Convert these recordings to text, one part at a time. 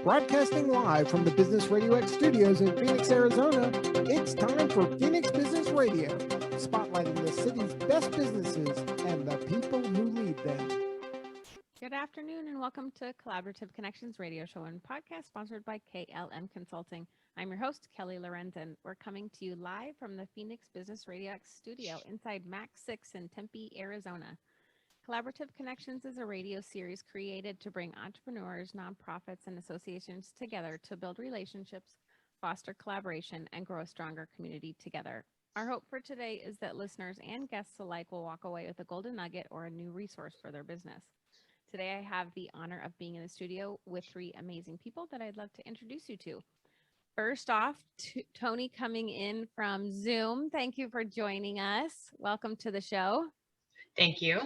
Broadcasting live from the Business Radio X studios in Phoenix, Arizona, it's time for Phoenix Business Radio, spotlighting the city's best businesses and the people who lead them. Good afternoon and welcome to Collaborative Connections radio show and podcast sponsored by KLM Consulting. I'm your host, Kelly Lorenzen. We're coming to you live from the Phoenix Business Radio X studio inside Mac 6 in Tempe, Arizona. Collaborative Connections is a radio series created to bring entrepreneurs, nonprofits, and associations together to build relationships, foster collaboration, and grow a stronger community together. Our hope for today is that listeners and guests alike will walk away with a golden nugget or a new resource for their business. Today, I have the honor of being in the studio with three amazing people that I'd love to introduce you to. First off, Toni coming in from Zoom. Thank you for joining us. Welcome to the show. Thank you.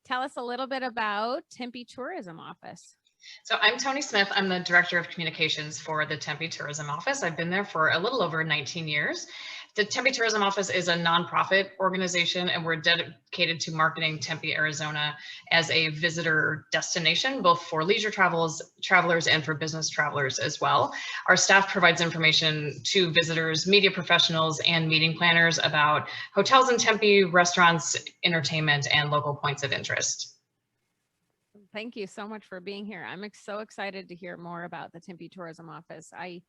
Tell us a little bit about Tempe Tourism Office. So I'm Toni Smith. I'm the Director of Communications for the Tempe Tourism Office. I've been there for a little over 19 years. The Tempe Tourism Office is a nonprofit organization, and we're dedicated to marketing Tempe, Arizona as a visitor destination, both for leisure travelers and for business travelers as well. Our staff provides information to visitors, media professionals, and meeting planners about hotels in Tempe, restaurants, entertainment, and local points of interest. Thank you so much for being here. I'm so excited to hear more about the Tempe Tourism Office. I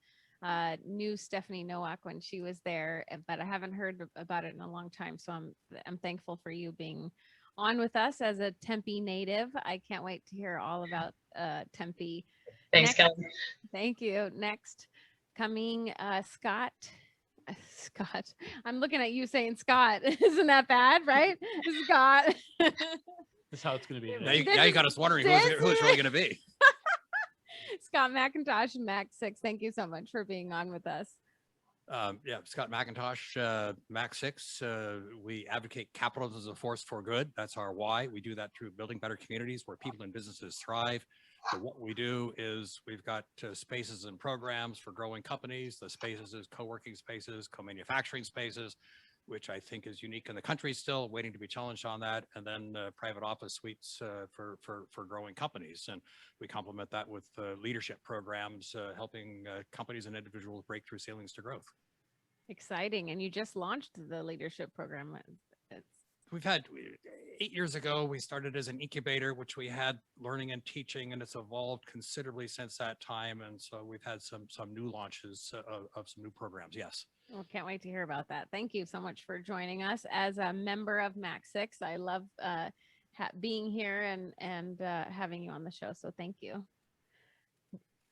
knew Stephanie Nowak when she was there, but I haven't heard about it in a long time. So I'm thankful for you being on with us as a Tempe native. I can't wait to hear all about Tempe. Thanks, Kelly. Thank you. Next, coming Scott. Scott, I'm looking at you saying Scott. Isn't that bad, right? Scott. That's how it's going to be. Now you got us wondering who it's really going to be. Scott McIntosh and Mac 6, thank you so much for being on with us. Yeah, Scott McIntosh, Mac 6. We advocate capitalism as a force for good. That's our why. We do that through building better communities where people and businesses thrive. So what we do is we've got spaces and programs for growing companies. The spaces is co-working spaces, co-manufacturing spaces, which I think is unique in the country still, waiting to be challenged on that, and then private office suites for growing companies. And we complement that with leadership programs, helping companies and individuals break through ceilings to growth. Exciting. And you just launched the leadership program. We've had 8 years ago, we started as an incubator, which we had learning and teaching, and it's evolved considerably since that time. And so we've had some new launches of some new programs. Yes. Well, can't wait to hear about that. Thank you so much for joining us as a member of Mac 6. I love being here and having you on the show. So thank you.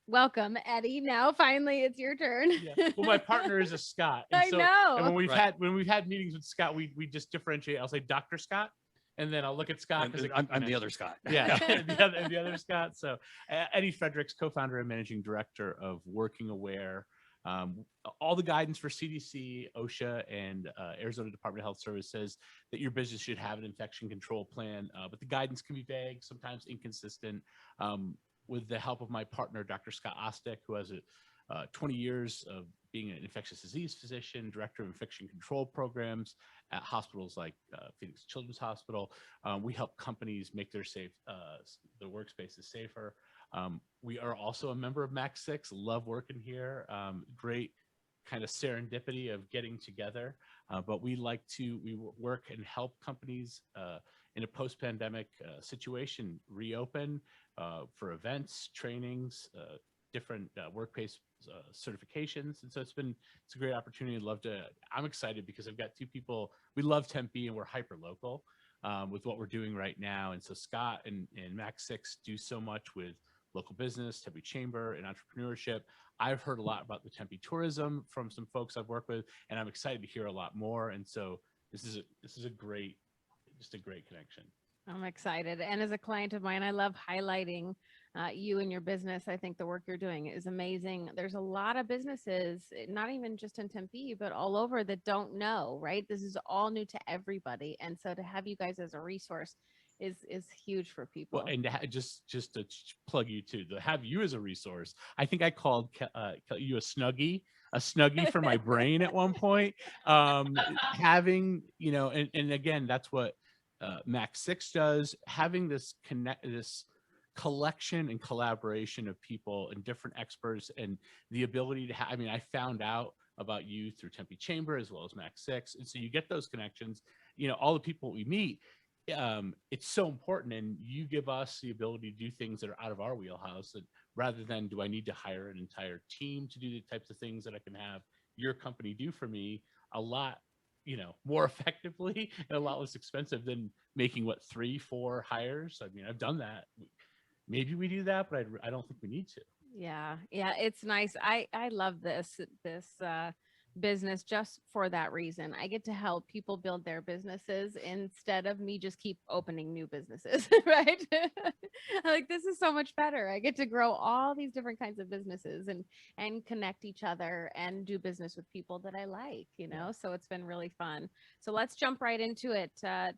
Welcome, Eddie. Now, finally, it's your turn. Yeah. Well, my partner is a Scott. And I know. And when we've had meetings with Scott, we just differentiate. I'll say Dr. Scott, and then I'll look at Scott. I'm the other Scott. Yeah, the other Scott. So Eddie Fredericks, co-founder and managing director of WorkingAware. All the guidance for CDC, OSHA, and Arizona Department of Health Service says that your business should have an infection control plan, but the guidance can be vague, sometimes inconsistent. With the help of my partner, Dr. Scott Ostek, who has 20 years of being an infectious disease physician, director of infection control programs at hospitals like Phoenix Children's Hospital. We help companies make their workspaces safer. We are also a member of Mac 6, love working here. Great kind of serendipity of getting together, but we work and help companies in a post-pandemic situation reopen for events, trainings, different workplace certifications. And so it's a great opportunity. I'm excited because I've got two people. We love Tempe and we're hyper local with what we're doing right now. And so Scott and Mac 6 do so much with local business, Tempe Chamber, and entrepreneurship. I've heard a lot about the Tempe tourism from some folks I've worked with, and I'm excited to hear a lot more. And so this is a great connection. I'm excited. And as a client of mine, I love highlighting you and your business. I think the work you're doing is amazing. There's a lot of businesses, not even just in Tempe, but all over that don't know, right? This is all new to everybody. And so to have you guys as a resource is huge for people. Well, and just to plug you too, to have you as a resource. I think I called you a snuggie for my brain at one point. Having, and again, that's what Mac 6 does. Having this collection and collaboration of people and different experts, and the ability to I mean, I found out about you through Tempe Chamber as well as Max 6. And so you get those connections, all the people we meet. It's so important, and you give us the ability to do things that are out of our wheelhouse, that rather than do I need to hire an entire team to do the types of things that I can have your company do for me a lot more effectively and a lot less expensive than making 3-4 hires. I mean, I've done that. Maybe we do that, but I don't think we need to. Yeah, it's nice. I love this business just for that reason. I get to help people build their businesses instead of me just keep opening new businesses, right? Like, this is so much better. I get to grow all these different kinds of businesses and connect each other and do business with people that I like, so it's been really fun. So let's jump right into it.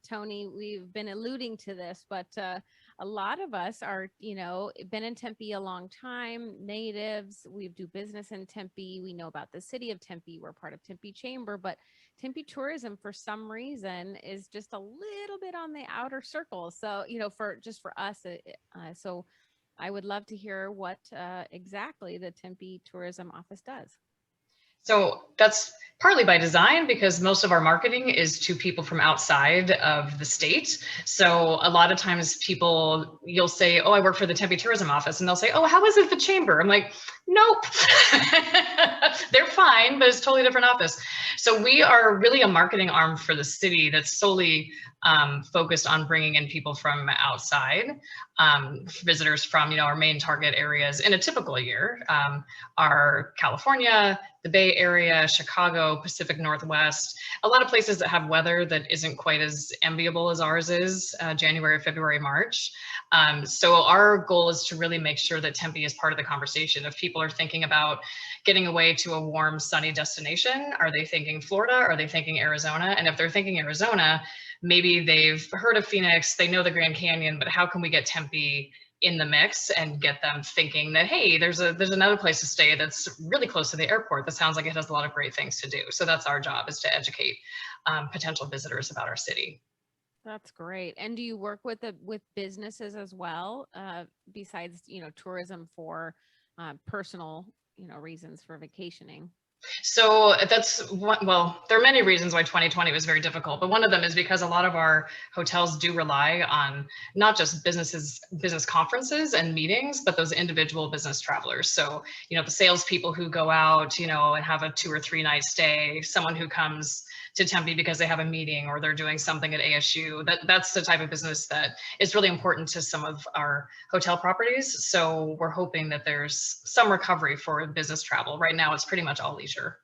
Toni, we've been alluding to this, but a lot of us are, been in Tempe a long time, natives. We do business in Tempe. We know about the city of Tempe. We're part of Tempe Chamber, but Tempe tourism, for some reason, is just a little bit on the outer circle. So, for us. So I would love to hear what exactly the Tempe Tourism Office does. So that's partly by design, because most of our marketing is to people from outside of the state. So a lot of times you'll say, oh, I work for the Tempe Tourism Office. And they'll say, oh, how is it the chamber? I'm like, nope, they're fine, but it's a totally different office. So we are really a marketing arm for the city that's solely focused on bringing in people from outside, visitors from, our main target areas in a typical year are California, the Bay Area, Chicago, Pacific Northwest, a lot of places that have weather that isn't quite as enviable as ours is, January, February, March. So our goal is to really make sure that Tempe is part of the conversation. If people are thinking about getting away to a warm, sunny destination, are they thinking Florida? Are they thinking Arizona? And if they're thinking Arizona, maybe they've heard of Phoenix, they know the Grand Canyon, but how can we get Tempe in the mix and get them thinking that, hey, there's another place to stay that's really close to the airport that sounds like it has a lot of great things to do. So that's our job, is to educate potential visitors about our city. That's great. And do you work with businesses as well, besides, tourism for personal, reasons for vacationing? So that's well, there are many reasons why 2020 was very difficult, but one of them is because a lot of our hotels do rely on not just business conferences and meetings, but those individual business travelers. So, the salespeople who go out, and have a 2 or 3 night stay, someone who comes to Tempe because they have a meeting or they're doing something at ASU. That's the type of business that is really important to some of our hotel properties. So we're hoping that there's some recovery for business travel. Right now, it's pretty much all leisure.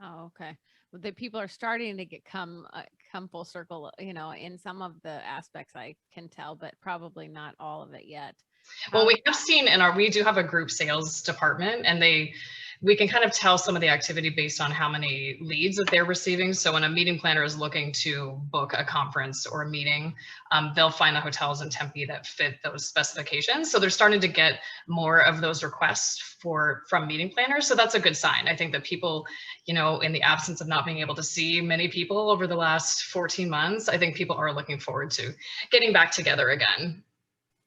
Oh, okay. Well, the people are starting to come full circle, in some of the aspects I can tell, but probably not all of it yet. Well, we have seen we do have a group sales department, and we can kind of tell some of the activity based on how many leads that they're receiving. So when a meeting planner is looking to book a conference or a meeting, they'll find the hotels in Tempe that fit those specifications. So they're starting to get more of those requests from meeting planners. So that's a good sign. I think that people, in the absence of not being able to see many people over the last 14 months, I think people are looking forward to getting back together again.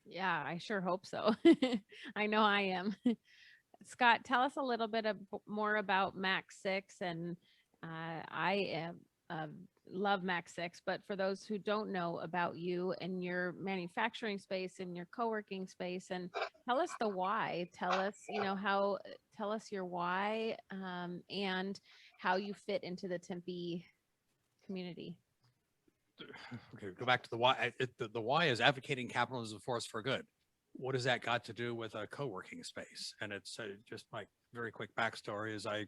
Yeah, I sure hope so. I know I am. Scott, tell us a little bit more about Max 6. And I love Max 6, but for those who don't know about you and your manufacturing space and your co-working space, and tell us the why. Tell us, tell us your why and how you fit into the Tempe community. Okay, go back to the why. The why is advocating capitalism as a force for good. What does that got to do with a co-working space? And it's just my very quick backstory is I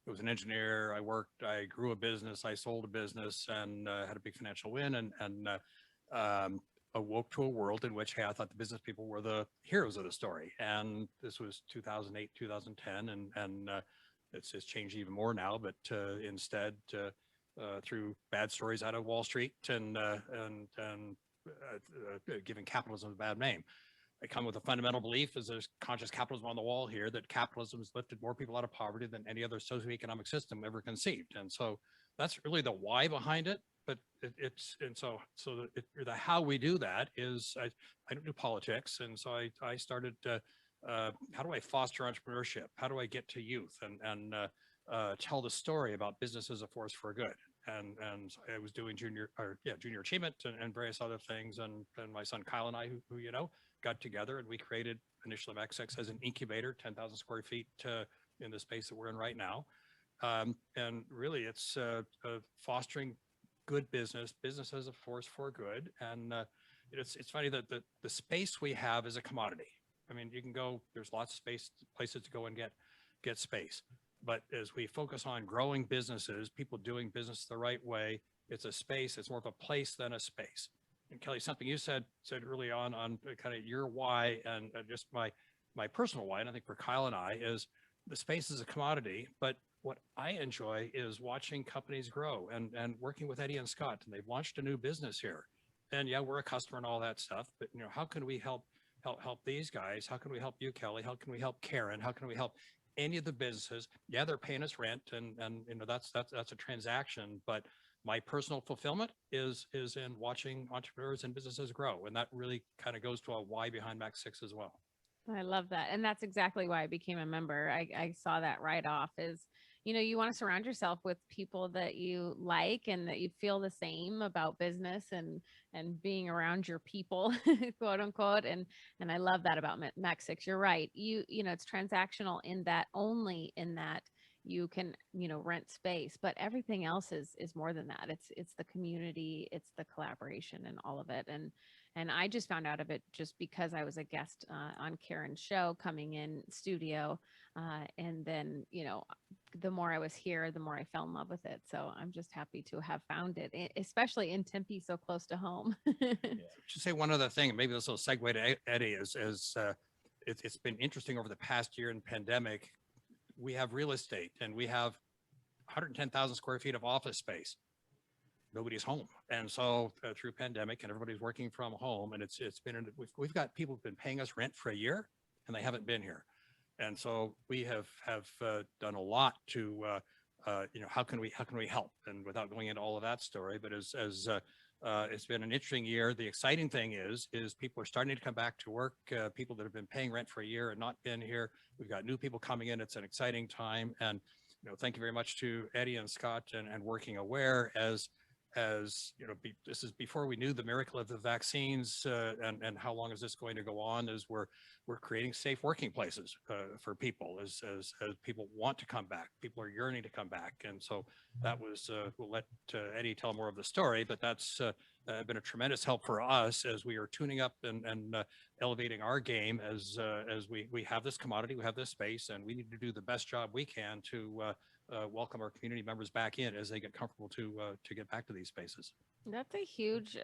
was an engineer. I grew a business. I sold a business and had a big financial win and awoke to a world in which, hey, I thought the business people were the heroes of the story. And this was 2008, 2010, and it's changed even more now. But instead, through bad stories out of Wall Street and giving capitalism a bad name. I come with a fundamental belief is there's conscious capitalism on the wall here, that capitalism has lifted more people out of poverty than any other socioeconomic system ever conceived. And so that's really the why behind it. the how we do that is I don't do politics, and so I started how do I foster entrepreneurship? How do I get to youth and tell the story about business as a force for good? And I was doing junior achievement and various other things, and my son Kyle and I, who you know, got together and we created initially MAC6 as an incubator, 10,000 square feet in the space that we're in right now. And really it's fostering good business as a force for good. And it's funny that the space we have is a commodity. I mean, you can go, there's lots of places to go and get space. But as we focus on growing businesses, people doing business the right way, it's a space, it's more of a place than a space. And Kelly, something you said early on kind of your why and just my personal why, and I think for Kyle and I, is the space is a commodity, but what I enjoy is watching companies grow and working with Eddie and Scott, and they've launched a new business here. And yeah, we're a customer and all that stuff, but you know, how can we help these guys? How can we help you, Kelly? How can we help Karen? How can we help any of the businesses? Yeah, they're paying us rent, and you know, that's a transaction, but my personal fulfillment is in watching entrepreneurs and businesses grow, and that really kind of goes to a why behind MAC6 as well. I love that. And that's exactly why I became a member. I saw that right off is, you know, you want to surround yourself with people that you like and that you feel the same about business and being around your people, quote unquote. And I love that about MAC6. You're right. You know, it's transactional in that only in that you can, you know, rent space, but everything else is more than that. It's the community, it's the collaboration and all of it. And I just found out of it just because I was a guest on Karen's show coming in studio. And then, you know, the more I was here, the more I fell in love with it. So I'm just happy to have found it, especially in Tempe, so close to home. Just say one other thing, maybe this will segue to Eddie, it's been interesting over the past year in pandemic. We have real estate and we have 110,000 square feet of office space. Nobody's home. And so through pandemic and everybody's working from home, and it's been, we've got people who've been paying us rent for a year and they haven't been here. And so we have done a lot to, you know, how can we help? And without going into all of that story, but as it's been an interesting year. The exciting thing is people are starting to come back to work. People that have been paying rent for a year and not been here. We've got new people coming in. It's an exciting time. And, you know, thank you very much to Eddie and Scott and WorkingAware as you know, this is before we knew the miracle of the vaccines and how long is this going to go on, as we're creating safe working places for people as people want to come back. People are yearning to come back. And so that was, we'll let Eddie tell more of the story, but that's been a tremendous help for us as we are tuning up and elevating our game as we have this commodity, we have this space, and we need to do the best job we can to welcome our community members back in as they get comfortable to get back to these spaces. That's a huge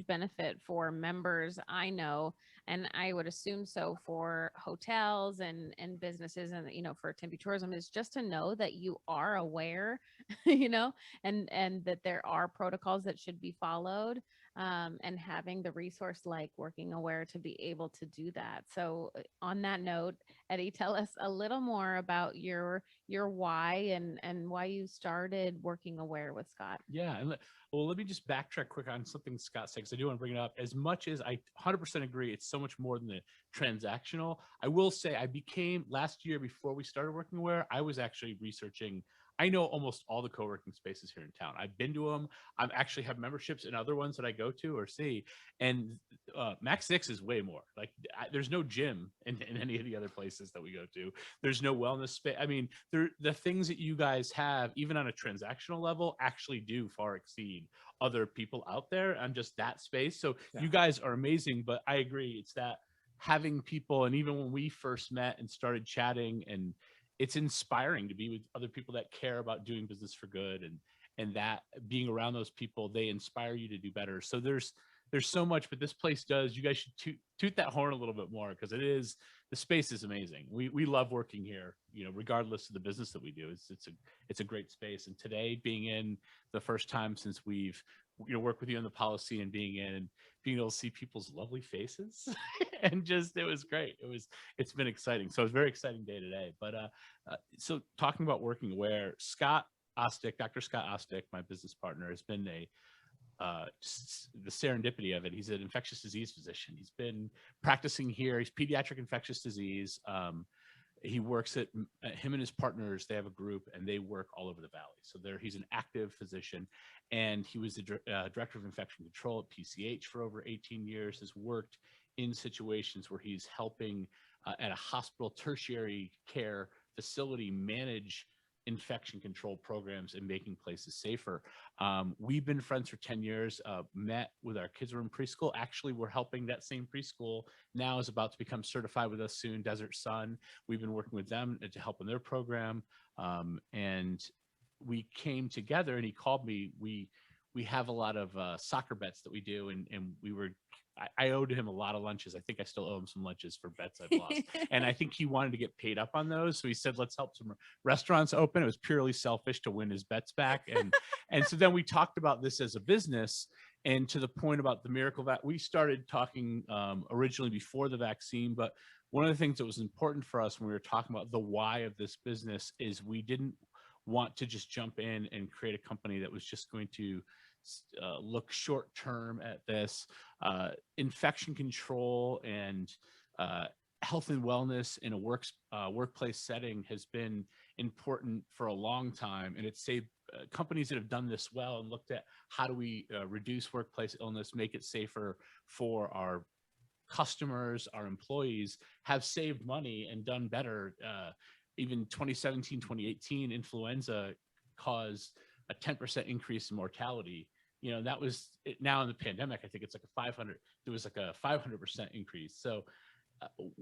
benefit for members, I know, and I would assume so for hotels and businesses, and you know, for Tempe Tourism, is just to know that you are aware, you know, and that there are protocols that should be followed, and having the resource like WorkingAware to be able to do that. So on that note, Eddie, tell us a little more about your why and why you started WorkingAware with Scott. Yeah. And well, let me just backtrack quick on something Scott said, because I do want to bring it up. As much as I 100% agree, it's so much more than the transactional. I will say I became, last year before we started WorkingAware, I was actually researching. I know almost all the co-working spaces here in town. I've been to them. I actually have memberships in other ones that I go to or see. And MAC6 is way more. Like there's no gym in any of the other places that we go to. There's no wellness space. I mean, the things that you guys have, even on a transactional level, actually do far exceed other people out there on just that space. So yeah. You guys are amazing, but I agree. It's that having people, and even when we first met and started chatting, and it's inspiring to be with other people that care about doing business for good, and that being around those people, they inspire you to do better. So there's so much, but this place does, you guys should toot that horn a little bit more, because the space is amazing. We love working here, you know, regardless of the business that we do. It's a great space. And today, being in the first time since we've, you know, worked with you on the policy, and being in and being able to see people's lovely faces and just, it was great. It's been exciting. So it's a very exciting day today. But so talking about WorkingAware, Scott Ostick, Dr. Scott Ostick, my business partner, has been just the serendipity of it. He's an infectious disease physician. He's been practicing here. He's pediatric infectious disease. He works at him and his partners. They have a group and they work all over the valley. So he's an active physician, and he was the director of infection control at PCH for over 18 years. Has worked in situations where he's helping at a hospital tertiary care facility manage infection control programs and making places safer. We've been friends for 10 years, met with our kids were in preschool. Actually, we're helping that same preschool now is about to become certified with us soon, Desert Sun. We've been working with them to help in their program. And we came together and he called me. We have a lot of soccer bets that we do. And I owed him a lot of lunches. I think I still owe him some lunches for bets I've lost. And I think he wanted to get paid up on those. So he said, let's help some restaurants open. It was purely selfish to win his bets back. And so then we talked about this as a business, and to the point about the miracle we started talking originally before the vaccine. But one of the things that was important for us when we were talking about the why of this business is we didn't want to just jump in and create a company that was just going to look short term at this. Infection control and health and wellness in a workplace setting has been important for a long time, and it's saved companies that have done this well and looked at how do we reduce workplace illness, make it safer for our customers, our employees, have saved money and done better. Even 2017, 2018, influenza caused a 10% increase in mortality. That was it. Now in the pandemic, I think it's like there was like a 500% increase. So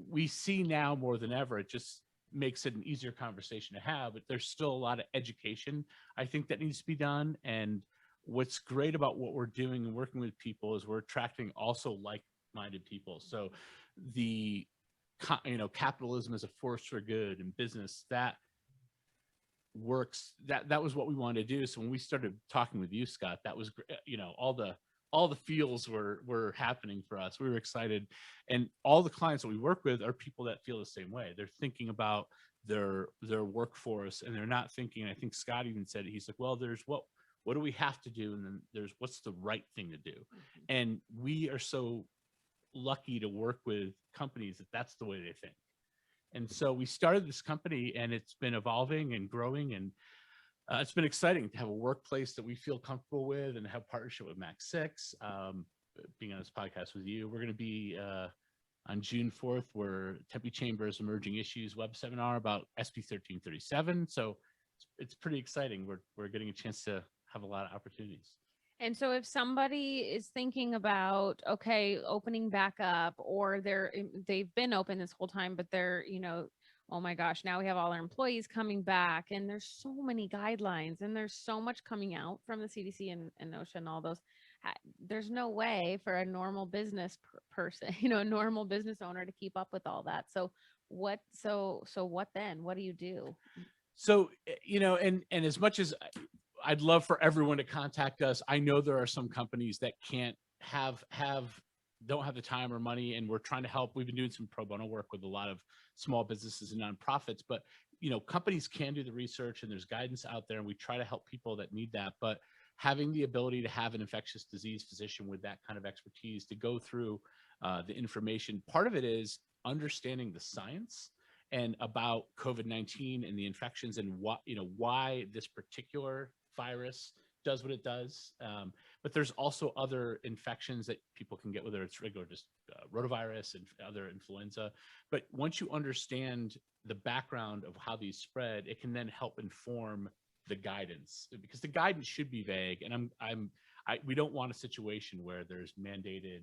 we see now more than ever, it just makes it an easier conversation to have, but there's still a lot of education, I think, that needs to be done. And what's great about what we're doing and working with people is we're attracting also like-minded people. So capitalism as a force for good in business, that works. That was what we wanted to do. So when we started talking with you, Scott, that was all the feels were happening for us. We were excited, and all the clients that we work with are people that feel the same way. They're thinking about their workforce, and they're not thinking. I think Scott even said it. He's like, well, there's what do we have to do, and then there's what's the right thing to do. Mm-hmm. And we are so lucky to work with companies that's the way they think. And so we started this company, and it's been evolving and growing, and it's been exciting to have a workplace that we feel comfortable with and have partnership with Max 6. Being on this podcast with you, we're going to be on June 4th, where Tempe Chamber's Emerging Issues web seminar about SB 1337. So it's pretty exciting. We're getting a chance to have a lot of opportunities. And so if somebody is thinking about, okay, opening back up, or they've been open this whole time, but they're, oh my gosh, now we have all our employees coming back, and there's so many guidelines, and there's so much coming out from the CDC and OSHA and all those. There's no way for a normal business person, a normal business owner to keep up with all that. So what then? What do you do? So, and as much as I'd love for everyone to contact us, I know there are some companies that can't don't have the time or money, and we're trying to help. We've been doing some pro bono work with a lot of small businesses and nonprofits, but companies can do the research, and there's guidance out there, and we try to help people that need that. But having the ability to have an infectious disease physician with that kind of expertise to go through the information, part of it is understanding the science and about COVID-19 and the infections, and what why this particular virus does what it does. But there's also other infections that people can get, whether it's regular just rotavirus and other influenza. But once you understand the background of how these spread, it can then help inform the guidance, because the guidance should be vague. And we don't want a situation where there's mandated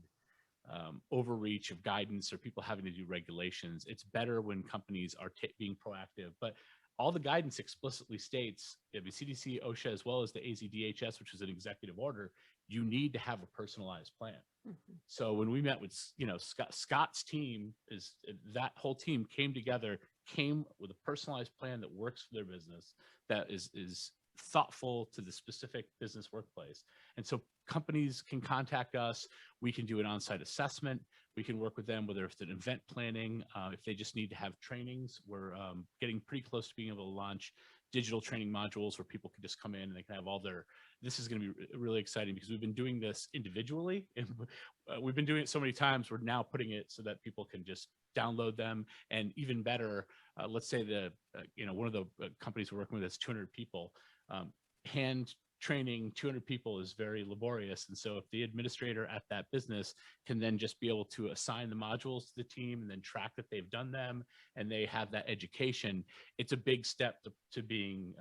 overreach of guidance or people having to do regulations. It's better when companies are being proactive, but all the guidance explicitly states, the CDC, OSHA, as well as the AZDHS, which is an executive order, you need to have a personalized plan. Mm-hmm. So when we met with, Scott's team, that whole team came together, came with a personalized plan that works for their business, that is thoughtful to the specific business workplace. And so companies can contact us. We can do an on-site assessment. We can work with them, whether it's an event planning, if they just need to have trainings. We're getting pretty close to being able to launch digital training modules where people can just come in and they can have all their, this is going to be really exciting because we've been doing this individually and we've been doing it so many times. We're now putting it so that people can just download them. And even better, let's say one of the companies we're working with is 200 people. Hand training 200 people is very laborious. And so if the administrator at that business can then just be able to assign the modules to the team and then track that they've done them and they have that education, it's a big step to being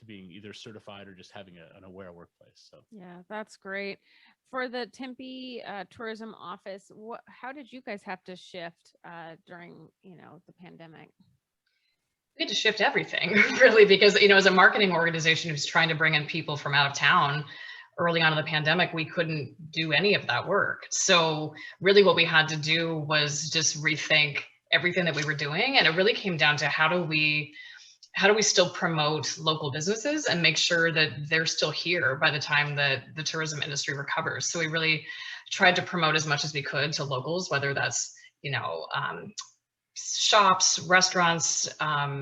either certified or just having an aware workplace. So yeah, that's great. For the Tempe Tourism Office, how did you guys have to shift during the pandemic? We had to shift everything really, because, as a marketing organization who's trying to bring in people from out of town early on in the pandemic, we couldn't do any of that work. So really what we had to do was just rethink everything that we were doing. And it really came down to how do we still promote local businesses and make sure that they're still here by the time that the tourism industry recovers. So we really tried to promote as much as we could to locals, whether that's, shops, restaurants,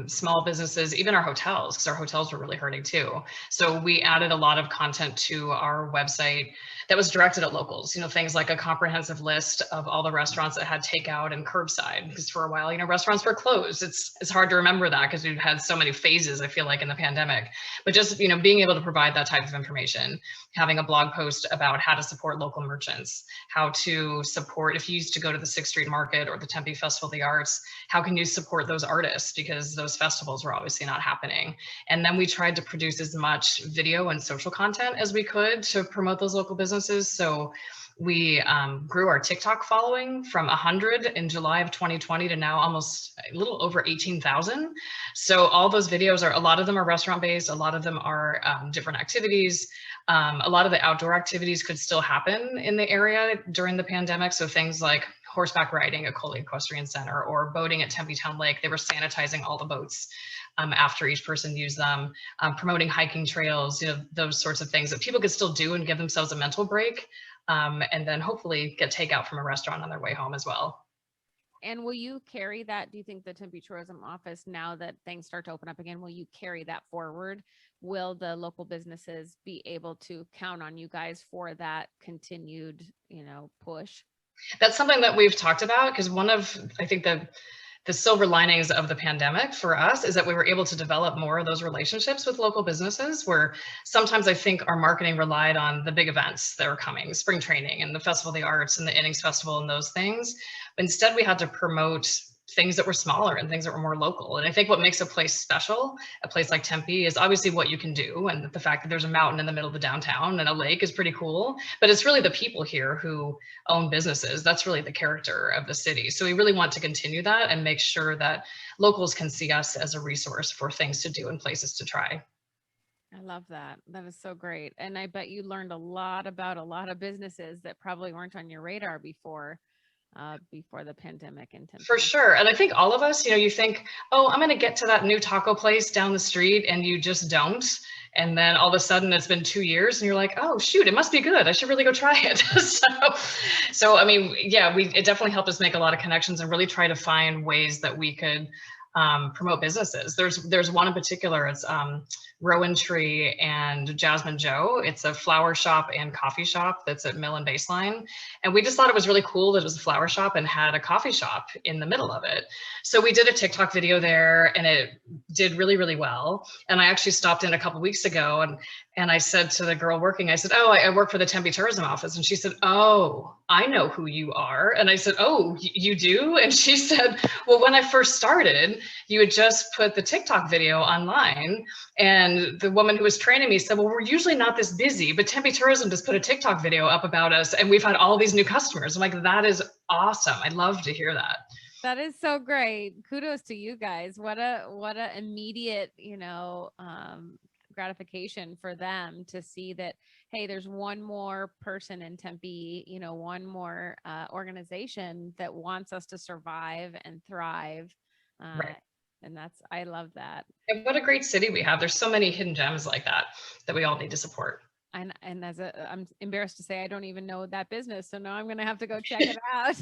small businesses, even our hotels, because our hotels were really hurting too. So we added a lot of content to our website that was directed at locals, things like a comprehensive list of all the restaurants that had takeout and curbside, because for a while, restaurants were closed. It's hard to remember that because we've had so many phases, I feel like, in the pandemic, but just, being able to provide that type of information, having a blog post about how to support local merchants, how to support, if you used to go to the 6th Street Market or the Tempe Festival of the Arts, how can you support those artists, because those festivals were obviously not happening. And then we tried to produce as much video and social content as we could to promote those local businesses. So we grew our TikTok following from 100 in July of 2020 to now almost a little over 18,000. So all those videos a lot of them are restaurant based. A lot of them are different activities. A lot of the outdoor activities could still happen in the area during the pandemic. So things like horseback riding at Coley Equestrian Center or boating at Tempe Town Lake. They were sanitizing all the boats after each person used them, promoting hiking trails, those sorts of things that people could still do and give themselves a mental break, and then hopefully get takeout from a restaurant on their way home as well. And will you carry that? Do you think the Tempe Tourism Office, now that things start to open up again, will you carry that forward? Will the local businesses be able to count on you guys for that continued, push? That's something that we've talked about, because one of, I think, the silver linings of the pandemic for us is that we were able to develop more of those relationships with local businesses, where sometimes I think our marketing relied on the big events that were coming, spring training and the Festival of the Arts and the Innings Festival and those things. But instead, we had to promote things that were smaller and things that were more local. And I think what makes a place special, a place like Tempe, is obviously what you can do. And the fact that there's a mountain in the middle of the downtown and a lake is pretty cool, but it's really the people here who own businesses. That's really the character of the city. So we really want to continue that and make sure that locals can see us as a resource for things to do and places to try. I love that. That is so great. And I bet you learned a lot about a lot of businesses that probably weren't on your radar before the pandemic in Tempe. For sure. And I think all of us, you think, oh, I'm going to get to that new taco place down the street, and you just don't. And then all of a sudden it's been 2 years and you're like, oh, shoot, it must be good. I should really go try it. so I mean, yeah, it definitely helped us make a lot of connections and really try to find ways that we could promote businesses. There's one in particular. It's Rowan Tree and Jasmine Joe. It's a flower shop and coffee shop that's at Mill and Baseline. And we just thought it was really cool that it was a flower shop and had a coffee shop in the middle of it. So we did a TikTok video there, and it did really, really well. And I actually stopped in a couple weeks ago, and I said to the girl working, I said, oh, I work for the Tempe Tourism Office. And she said, oh, I know who you are. And I said, oh, you do? And she said, well, when I first started, you had just put the TikTok video online. And the woman who was training me said, well, we're usually not this busy, but Tempe Tourism just put a TikTok video up about us, and we've had all these new customers. I'm like, that is awesome. I'd love to hear that. That is so great. Kudos to you guys. What a immediate, gratification for them to see that, hey, there's one more person in Tempe, one more organization that wants us to survive and thrive. Right. And I love that. And what a great city we have. There's so many hidden gems like that we all need to support. And I'm embarrassed to say I don't even know that business, so now I'm going to have to go check it out.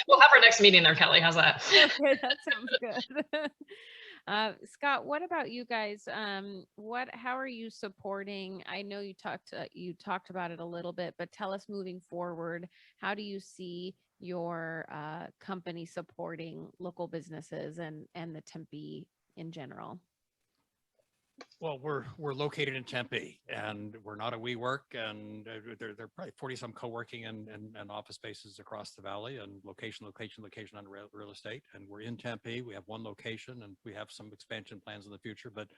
We'll have our next meeting there, Kelly. How's that? Okay, that sounds good. Scott, what about you guys? How are you supporting? I know you talked about it a little bit, but tell us moving forward, how do you see your company supporting local businesses and the Tempe in general? Well, we're located in Tempe, and we're not a WeWork, and there are probably 40 some co-working and office spaces across the valley, and location on real estate. And we're in Tempe. We have one location, and we have some expansion plans in the future. But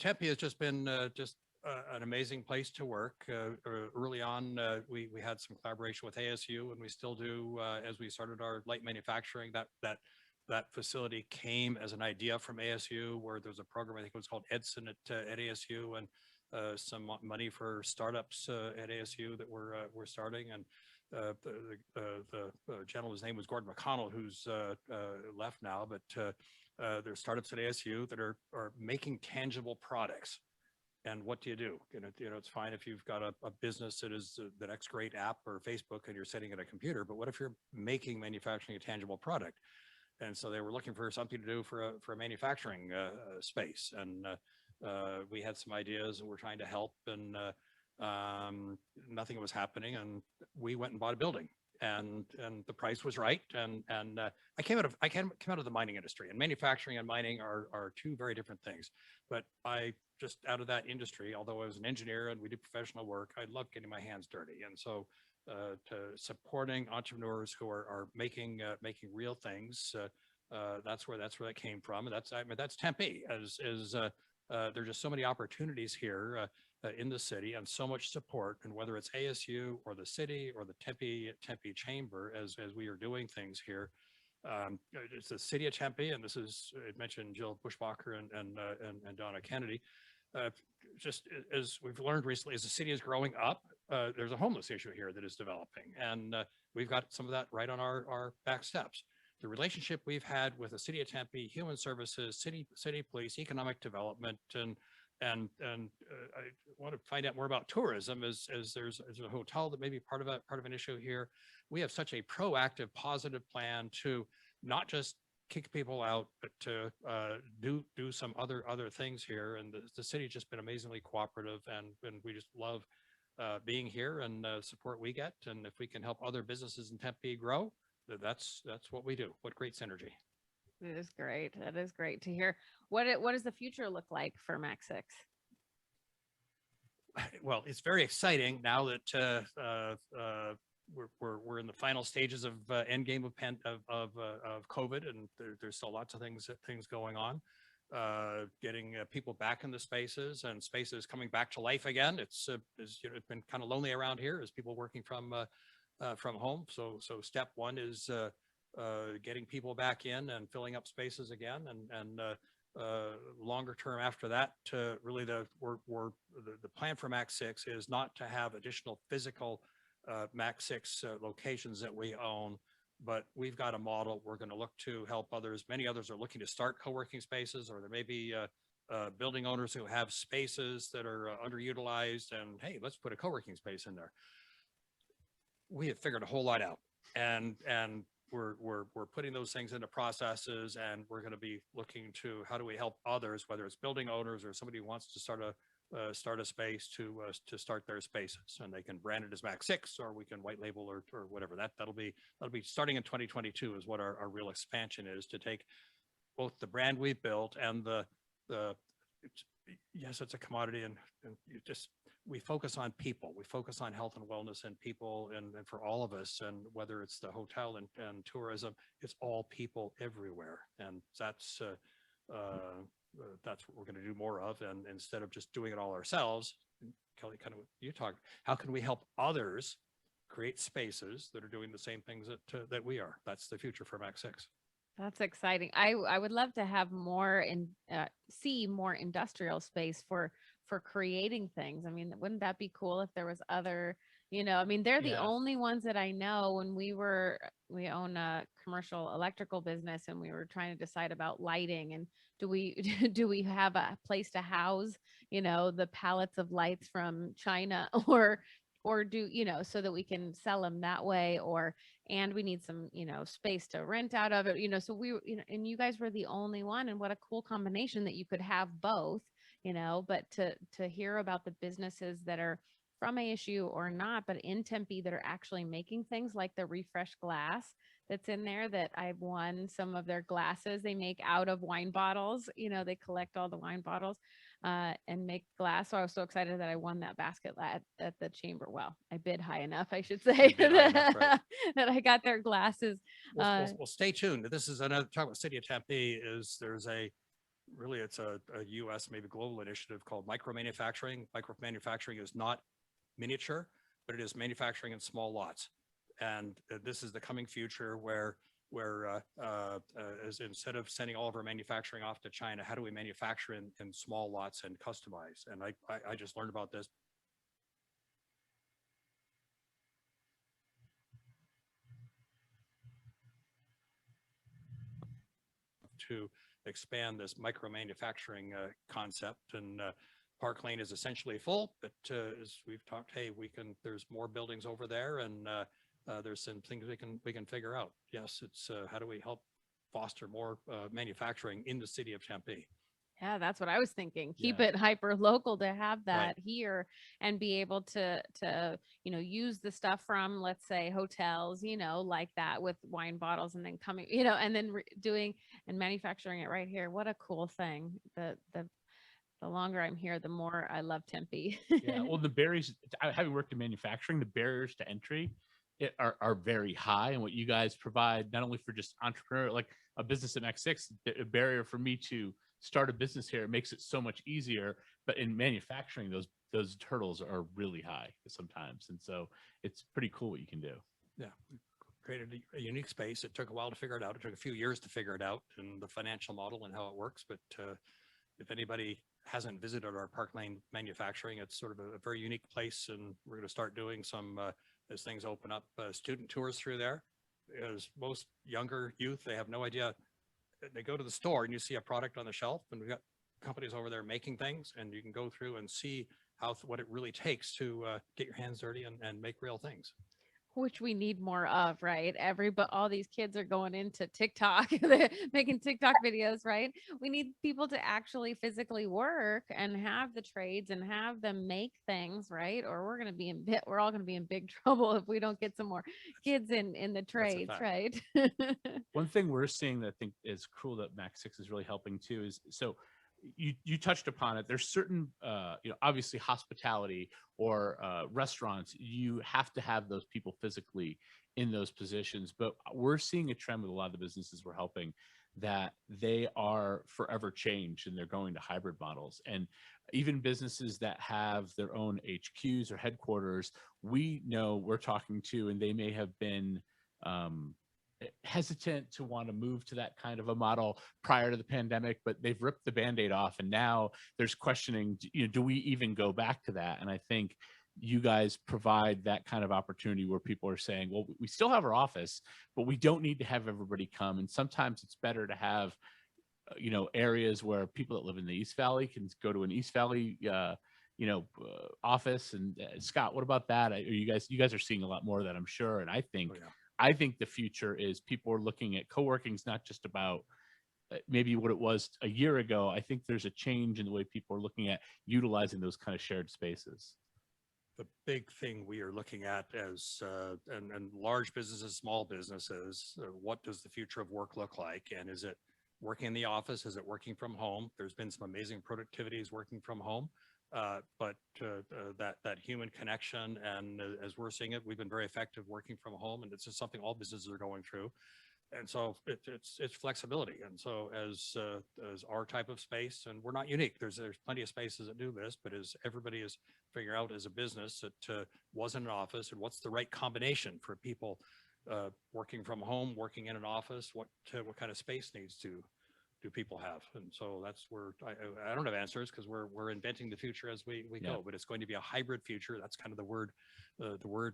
Tempe has just been an amazing place to work. Early on, we had some collaboration with ASU, and we still do as we started our light manufacturing. That facility came as an idea from ASU, where there was a program, I think it was called Edson at ASU, and some money for startups at ASU that we're starting. And the gentleman's name was Gordon McConnell, who's left now, but there's startups at ASU that are making tangible products. And what do? It's fine if you've got a business that is the next great app or Facebook and you're sitting at a computer, but what if you're manufacturing a tangible product? And so they were looking for something to do for a manufacturing space. And we had some ideas and we're trying to help, and nothing was happening. And we went and bought a building, and the price was right. And I came out of the mining industry, and manufacturing and mining are two very different things. But I just out of that industry, although I was an engineer and we did professional work, I love getting my hands dirty. And so to supporting entrepreneurs who are making real things, that's where that came from. And that's Tempe. There's just so many opportunities here in the city, and so much support. And whether it's ASU or the city or the Tempe Chamber, as we are doing things here, it's the city of Tempe, and this is, it mentioned Jill Bushbacher and Donna Kennedy. Just as we've learned recently, as the city is growing up, there's a homeless issue here that is developing, and we've got some of that right on our back steps. The relationship we've had with the city of Tempe, Human Services, city police, economic development, and I want to find out more about tourism. As there's a hotel that may be part of an issue here. We have such a proactive, positive plan to not just kick people out, but to do some other things here. And the city's just been amazingly cooperative, and we just love being here and support we get. And if we can help other businesses in Tempe grow, that's what we do. What great synergy. It is great. That is great to hear. What does the future look like for Mac 6? Well, it's very exciting now that we're in the final stages of end game of COVID, and there's still lots of things going on. Getting people back in the spaces, and spaces coming back to life again. It's been kind of lonely around here as people working from home. So step one is getting people back in and filling up spaces again, and longer term after that, really the plan for Mac 6 is not to have additional physical Mac 6 locations that we own, but we've got a model. We're going to look to help others. Many others are looking to start co-working spaces, or there may be building owners who have spaces that are underutilized, and hey, let's put a co-working space in there. We have figured a whole lot out, and we're putting those things into processes, and we're going to be looking to how do we help others, whether it's building owners or somebody who wants to start a space to start their spaces, and they can brand it as Mac 6, or we can white label or whatever. That'll be starting in 2022 is what our real expansion is, to take both the brand we've built and yes, it's a commodity, and we focus on people. We focus on health and wellness and people, and for all of us, and whether it's the hotel and tourism, it's all people everywhere. And that's what we're going to do more of. And instead of just doing it all ourselves, Kelly, kind of what you talked, how can we help others create spaces that are doing the same things that we are? That's the future for Mac 6. That's exciting. I would love to have see more industrial space for creating things. I mean, wouldn't that be cool if there was other, I mean, they're the only ones that I know. When we own a commercial electrical business, and we were trying to decide about lighting, and do we have a place to house, the pallets of lights from China, or do, so that we can sell them that way, or and we need some, space to rent out of it, so and you guys were the only one, and what a cool combination that you could have both, but to hear about the businesses that are from ASU or not, but in Tempe that are actually making things like the Refresh glass that's in there, that I've won some of their glasses they make out of wine bottles. They collect all the wine bottles and make glass. So I was so excited that I won that basket at the chamber. Well, I bid high enough, I should say, Right. that I got their glasses. Well, stay tuned. This is another talk about City of Tempe. There's it's a U.S., maybe global initiative called micro-manufacturing. Micro-manufacturing is not miniature, but it is manufacturing in small lots. And this is the coming future where as instead of sending all of our manufacturing off to China, how do we manufacture in small lots and customize? And I just learned about this. To expand this micro manufacturing concept, and Park Lane is essentially full, but as we've talked, hey, there's more buildings over there, and there's some things we can figure out. Yes, it's how do we help foster more manufacturing in the city of Tempe? Yeah, that's what I was thinking. Keep it hyper local to have that here and be able to use the stuff from, let's say, hotels, like that with wine bottles, and then coming, and then doing and manufacturing it right here. What a cool thing. The longer I'm here, the more I love Tempe. Yeah, well, the barriers, having worked in manufacturing, the barriers to entry are very high. And what you guys provide, not only for just entrepreneur, like a business at Max6, a barrier for me to start a business here, it makes it so much easier. But in manufacturing, those hurdles are really high sometimes. And so it's pretty cool what you can do. Yeah. We created a unique space. It took a while to figure it out. It took a few years to figure it out, and the financial model and how it works. But if anybody hasn't visited our Park Lane manufacturing, it's sort of a very unique place. And we're going to start doing some, as things open up, student tours through there. As most younger youth, they have no idea. They go to the store and you see a product on the shelf, and we've got companies over there making things, and you can go through and see what it really takes to get your hands dirty and make real things. Which we need more of, right? But all these kids are going into TikTok, they're making TikTok videos, right? We need people to actually physically work and have the trades and have them make things, right? Or we're all going to be in big trouble if we don't get some more kids in the trades, right? One thing we're seeing that I think is cool that Max6 is really helping too is, so you touched upon it. There's certain, obviously hospitality or restaurants, you have to have those people physically in those positions. But we're seeing a trend with a lot of the businesses we're helping that they are forever changed and they're going to hybrid models. And even businesses that have their own HQs or headquarters, we know we're talking to, and they may have been hesitant to want to move to that kind of a model prior to the pandemic, but they've ripped the Band-Aid off, and now there's questioning, do we even go back to that? And I think you guys provide that kind of opportunity where people are saying, well, we still have our office, but we don't need to have everybody come. And sometimes it's better to have areas where people that live in the East Valley can go to an East Valley office. And Scott, what about that? You guys are seeing a lot more of that, I'm sure. And I think I think the future is people are looking at co-working is not just about maybe what it was a year ago. I think there's a change in the way people are looking at utilizing those kind of shared spaces. The big thing we are looking at as and large businesses, small businesses, what does the future of work look like? And is it working in the office? Is it working from home? There's been some amazing productivities working from home. But that human connection, and as we're seeing it, we've been very effective working from home, and it's just something all businesses are going through. And so it's flexibility. And so as our type of space, and we're not unique, there's plenty of spaces that do this, but as everybody is figuring out as a business that was in an office, and what's the right combination for people working from home, working in an office, what kind of space needs to do people have? And so that's where I don't have answers, because we're inventing the future as we go, but it's going to be a hybrid future. That's kind of the word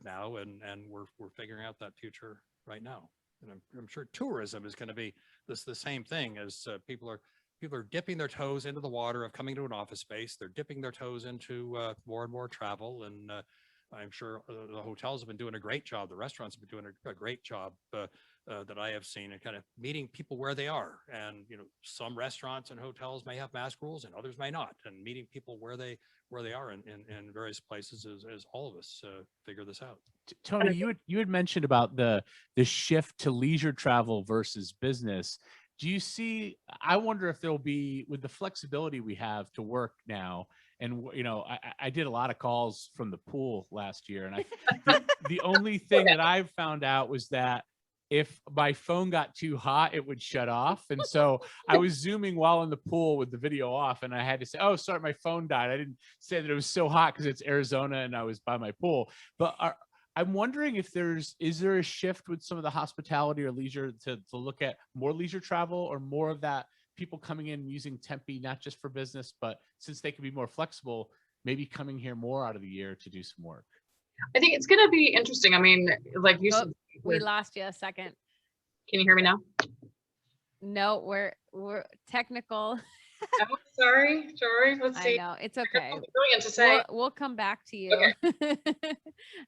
now, and we're figuring out that future right now. And I'm sure tourism is going to be the same thing, as people are dipping their toes into the water of coming to an office space. They're dipping their toes into more and more travel, and I'm sure the hotels have been doing a great job. The restaurants have been doing a great job that I have seen, and kind of meeting people where they are. And, you know, some restaurants and hotels may have mask rules and others may not, and meeting people where they are in various places as all of us figure this out. Tony, you had mentioned about the shift to leisure travel versus business. Do you see, I wonder if there'll be, with the flexibility we have to work now, and, you know, I did a lot of calls from the pool last year, and the only thing that I've found out was that if my phone got too hot, it would shut off. And so I was Zooming while in the pool with the video off, and I had to say, oh, sorry, my phone died. I didn't say that it was so hot because it's Arizona and I was by my pool. But I'm wondering if is there a shift with some of the hospitality or leisure to look at more leisure travel, or more of that people coming in using Tempe, not just for business, but since they can be more flexible, maybe coming here more out of the year to do some work? I think it's going to be interesting. I mean, like you said, We lost you a second. can you hear me now? No, we're technical. Oh, sorry. Let's see. I know, it's okay. Brilliant to say. We'll come back to you. Okay.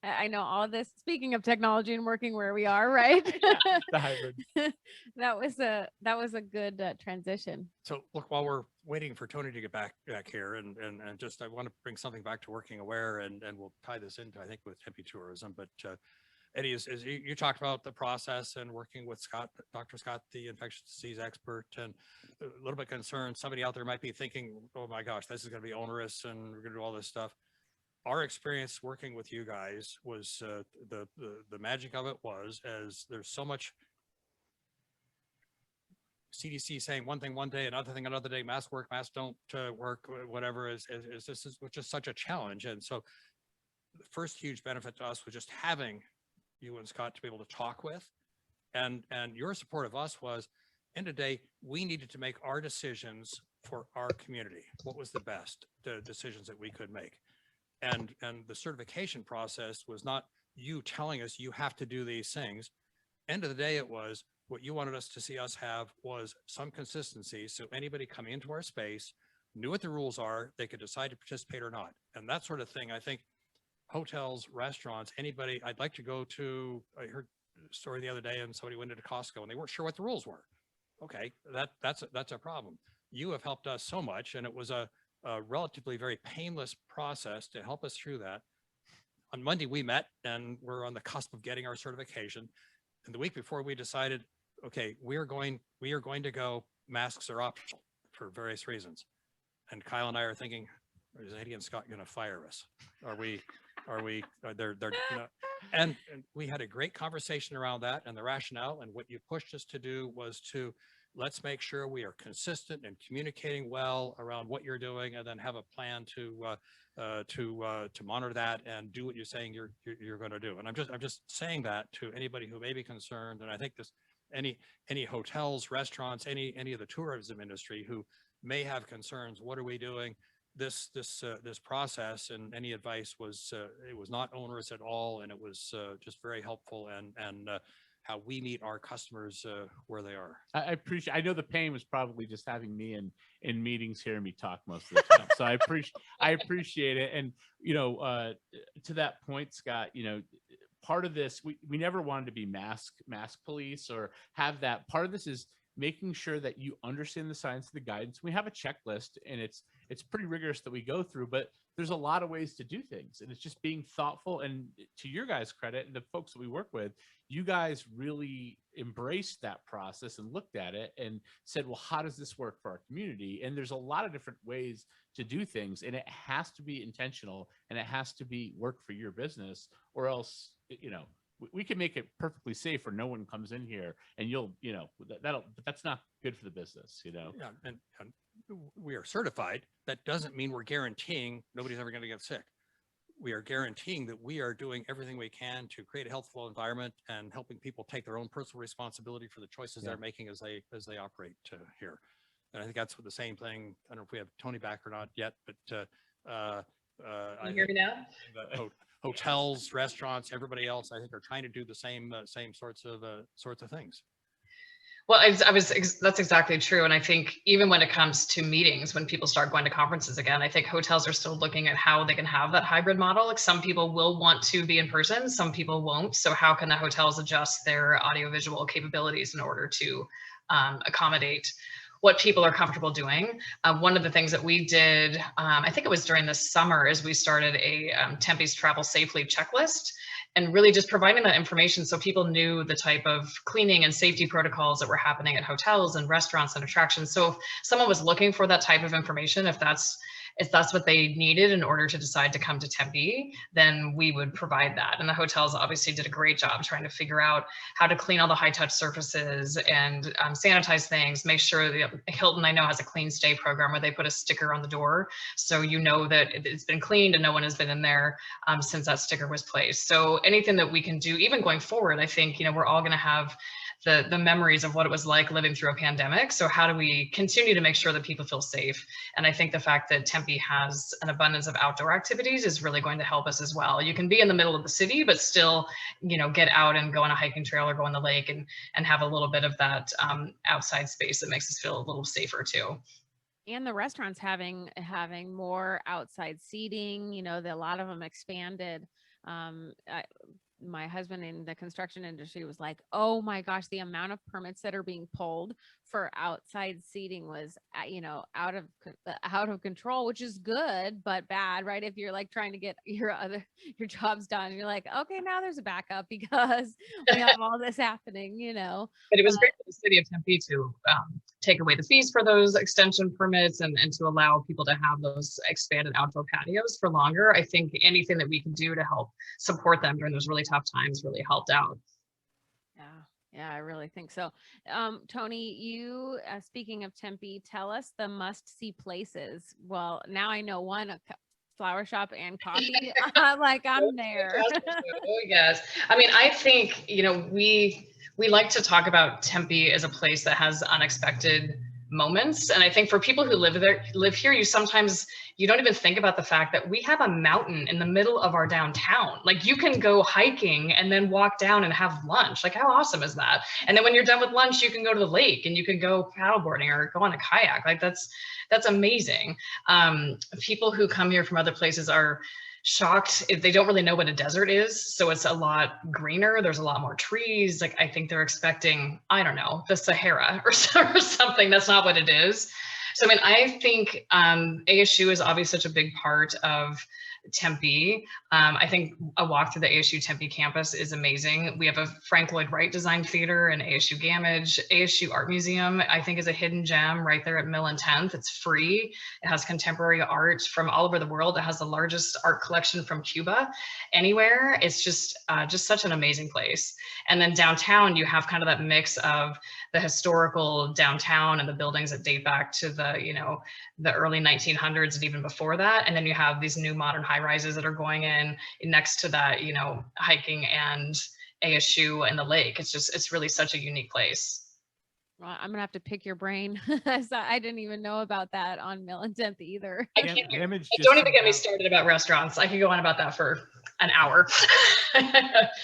I know all this. Speaking of technology and working where we are, right? The hybrid. That was a good transition. So look, while we're waiting for Tony to get back here, and just I want to bring something back to WorkingAware, and we'll tie this into, I think, with Tempe Tourism. But Eddie, as you talked about the process and working with Scott, Dr. Scott, the infectious disease expert, and a little bit concerned, somebody out there might be thinking, oh my gosh, this is going to be onerous and we're going to do all this stuff. Our experience working with you guys was the magic of it was, as there's so much CDC saying one thing one day, another thing another day, masks work, masks don't work, whatever, which is such a challenge. And so the first huge benefit to us was just having you and Scott to be able to talk with, and your support of us was, end of the day, we needed to make our decisions for our community. What was the best decisions that we could make? And the certification process was not you telling us you have to do these things. End of the day, it was what you wanted us to see us have was some consistency. So anybody coming into our space knew what the rules are, they could decide to participate or not. And that sort of thing, I think hotels, restaurants, anybody, I'd like to go to, I heard a story the other day and somebody went into Costco and they weren't sure what the rules were. Okay, that's a problem. You have helped us so much, and it was a relatively very painless process to help us through that. On Monday we met and we're on the cusp of getting our certification. And the week before we decided, okay, we are going to go, masks are optional for various reasons. And Kyle and I are thinking, is Eddie and Scott going to fire us? They're and we had a great conversation around that and the rationale, and what you pushed us to do was to let's make sure we are consistent and communicating well around what you're doing, and then have a plan to monitor that and do what you're saying you're going to do. And I'm just saying that to anybody who may be concerned. And I think this any hotels, restaurants, any of the tourism industry who may have concerns, what are we doing? This process, and any advice was it was not onerous at all, and it was just very helpful, and how we meet our customers where they are. I appreciate. I know the pain was probably just having me in meetings hearing me talk most of the time. So I appreciate it. And you know, to that point, Scott, you know, part of this we never wanted to be mask police or have that. Part of this is making sure that you understand the science of the guidance. We have a checklist, and it's pretty rigorous that we go through, but there's a lot of ways to do things, and it's just being thoughtful. And to your guys' credit, and the folks that we work with, you guys really embraced that process and looked at it and said, well, how does this work for our community? And there's a lot of different ways to do things, and it has to be intentional, and it has to be work for your business, or else, you know, we can make it perfectly safe where no one comes in here, and you'll, you know, but that's not good for the business, you know? Yeah, and we are certified. That doesn't mean we're guaranteeing nobody's ever going to get sick. We are guaranteeing that we are doing everything we can to create a healthful environment and helping people take their own personal responsibility for the choices they're making as they operate here. And I think that's what the same thing. I don't know if we have Tony back or not yet, but Can you hear me now? Hotels, restaurants, everybody else, I think, are trying to do the same sorts of things. Well, that's exactly true. And I think even when it comes to meetings, when people start going to conferences again, I think hotels are still looking at how they can have that hybrid model. Like some people will want to be in person, some people won't. So how can the hotels adjust their audiovisual capabilities in order to accommodate what people are comfortable doing? One of the things that we did, I think it was during the summer, is we started a Tempe's Travel Safely checklist, and really just providing that information so people knew the type of cleaning and safety protocols that were happening at hotels and restaurants and attractions. So if someone was looking for that type of information, if that's what they needed in order to decide to come to Tempe, then we would provide that. And the hotels obviously did a great job trying to figure out how to clean all the high touch surfaces and sanitize things, make sure that Hilton, I know, has a clean stay program where they put a sticker on the door. So you know that it's been cleaned and no one has been in there since that sticker was placed. So anything that we can do, even going forward, I think, we're all going to have the memories of what it was like living through a pandemic. So how do we continue to make sure that people feel safe? And I think the fact that Tempe has an abundance of outdoor activities is really going to help us as well. You can be in the middle of the city, but still, get out and go on a hiking trail or go on the lake and have a little bit of that outside space that makes us feel a little safer too. And the restaurants having more outside seating, a lot of them expanded. My husband in the construction industry was like, oh my gosh, the amount of permits that are being pulled for outside seating was, out of control, which is good, but bad, right? If you're like trying to get your jobs done, you're like, okay, now there's a backup because we have all this happening, But it was great for the city of Tempe to take away the fees for those extension permits and to allow people to have those expanded outdoor patios for longer. I think anything that we can do to help support them during those really tough times really helped out. Yeah, I really think so. Toni, you, speaking of Tempe, tell us the must-see places. Well, now I know one, a flower shop and coffee. Like I'm there. Oh, yes. I mean, I think, we like to talk about Tempe as a place that has unexpected moments. And I think for people who live here, you don't even think about the fact that we have a mountain in the middle of our downtown. Like you can go hiking and then walk down and have lunch. Like how awesome is that? And then when you're done with lunch, you can go to the lake and you can go paddleboarding or go on a kayak. Like that's amazing. People who come here from other places are shocked. They don't really know what a desert is. So it's a lot greener. There's a lot more trees. Like I think they're expecting, I don't know, the Sahara or something. That's not what it is. So, I mean, I think ASU is obviously such a big part of Tempe. I think a walk through the ASU Tempe campus is amazing. We have a Frank Lloyd Wright design theater and ASU Gamage. ASU Art Museum, I think, is a hidden gem right there at Mill and 10th. It's free. It has contemporary art from all over the world. It has the largest art collection from Cuba anywhere. It's just such an amazing place. And then downtown, you have kind of that mix of the historical downtown and the buildings that date back to the early 1900s and even before that. And then you have these new modern high rises that are going in next to that, hiking and ASU and the lake. It's really such a unique place. Well, I'm gonna have to pick your brain. So I didn't even know about that on Mill and 10th either. Don't even get me started about restaurants. I could go on about that for an hour.